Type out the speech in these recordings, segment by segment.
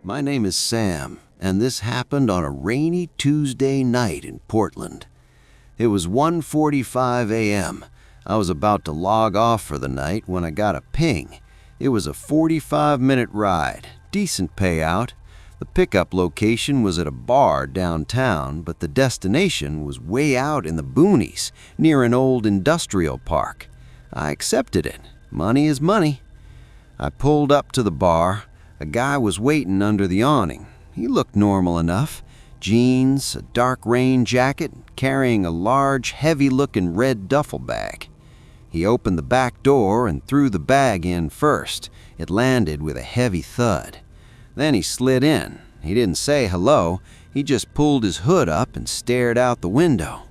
My name is Sam, and this happened on a rainy Tuesday night in Portland. It was 1:45 a.m. I was about to log off for the night when I got a ping. It was a 45-minute ride, decent payout. The pickup location was at a bar downtown, but the destination was way out in the boonies, near an old industrial park. I accepted it. Money is money. I pulled up to the bar. A guy was waiting under the awning. He looked normal enough. Jeans, a dark rain jacket, carrying a large, heavy-looking red duffel bag. He opened the back door and threw the bag in first. It landed with a heavy thud. Then he slid in. He didn't say hello. He just pulled his hood up and stared out the window.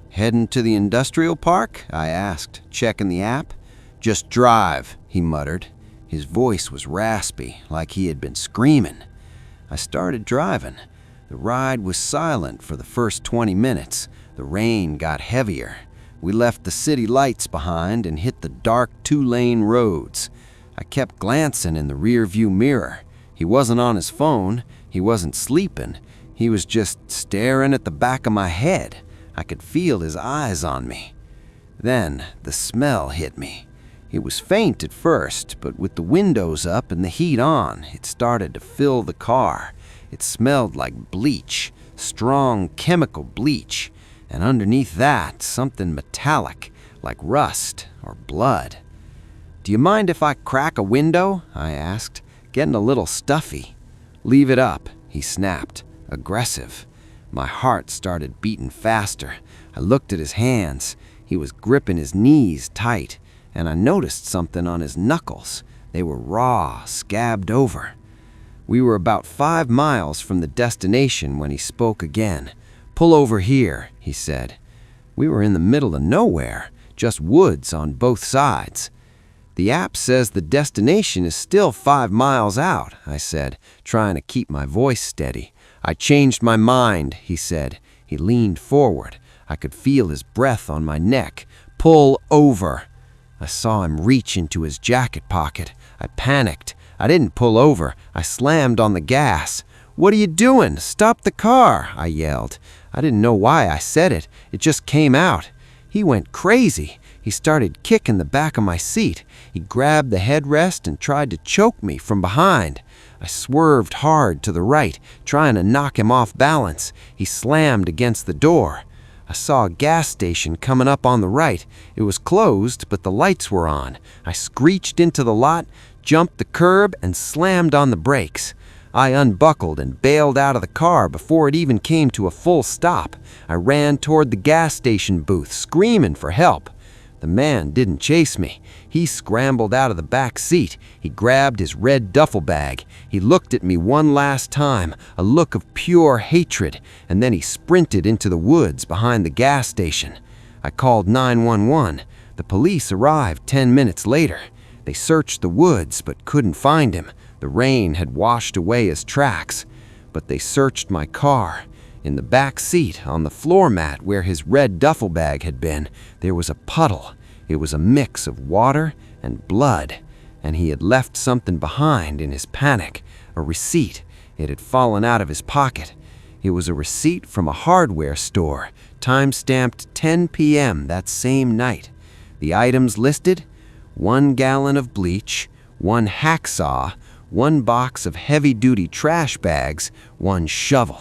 "Heading to the industrial park?" I asked, checking the app. "Just drive," he muttered. His voice was raspy, like he had been screaming. I started driving. The ride was silent for the first 20 minutes. The rain got heavier. We left the city lights behind and hit the dark 2-lane roads. I kept glancing in the rearview mirror. He wasn't on his phone. He wasn't sleeping. He was just staring at the back of my head. I could feel his eyes on me. Then the smell hit me. It was faint at first, but with the windows up and the heat on, it started to fill the car. It smelled like bleach, strong chemical bleach, and underneath that, something metallic, like rust or blood. "Do you mind if I crack a window?" I asked, getting a little stuffy. "Leave it up," he snapped, aggressive. My heart started beating faster. I looked at his hands. He was gripping his knees tight, and I noticed something on his knuckles. They were raw, scabbed over. We were about 5 miles from the destination when he spoke again. "Pull over here," he said. We were in the middle of nowhere, just woods on both sides. "The app says the destination is still 5 miles out," I said, trying to keep my voice steady. "I changed my mind," he said. He leaned forward. I could feel his breath on my neck. "Pull over." I saw him reach into his jacket pocket. I panicked. I didn't pull over. I slammed on the gas. "What are you doing? Stop the car," I yelled. I didn't know why I said it. It just came out. He went crazy. He started kicking the back of my seat. He grabbed the headrest and tried to choke me from behind. I swerved hard to the right, trying to knock him off balance. He slammed against the door. I saw a gas station coming up on the right. It was closed, but the lights were on. I screeched into the lot, jumped the curb, and slammed on the brakes. I unbuckled and bailed out of the car before it even came to a full stop. I ran toward the gas station booth, screaming for help. The man didn't chase me. He scrambled out of the back seat. He grabbed his red duffel bag. He looked at me one last time, a look of pure hatred, and then he sprinted into the woods behind the gas station. I called 911. The police arrived 10 minutes later. They searched the woods but couldn't find him. The rain had washed away his tracks. But they searched my car. In the back seat, on the floor mat where his red duffel bag had been, there was a puddle. It was a mix of water and blood, and he had left something behind in his panic, a receipt. It had fallen out of his pocket. It was a receipt from a hardware store, time-stamped 10 p.m. that same night. The items listed: 1 gallon of bleach, 1 hacksaw, 1 box of heavy-duty trash bags, 1 shovel.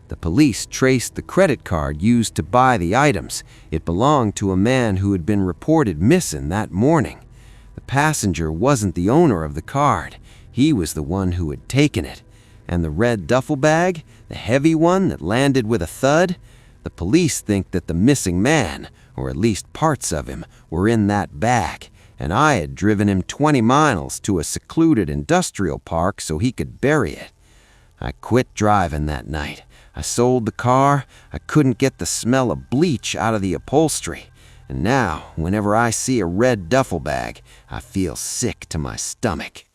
The police traced the credit card used to buy the items. It belonged to a man who had been reported missing that morning. The passenger wasn't the owner of the card. He was the one who had taken it. And the red duffel bag, the heavy one that landed with a thud, the police think that the missing man, or at least parts of him, were in that bag, and I had driven him 20 miles to a secluded industrial park so he could bury it. I quit driving that night. I sold the car. I couldn't get the smell of bleach out of the upholstery. And now, whenever I see a red duffel bag, I feel sick to my stomach.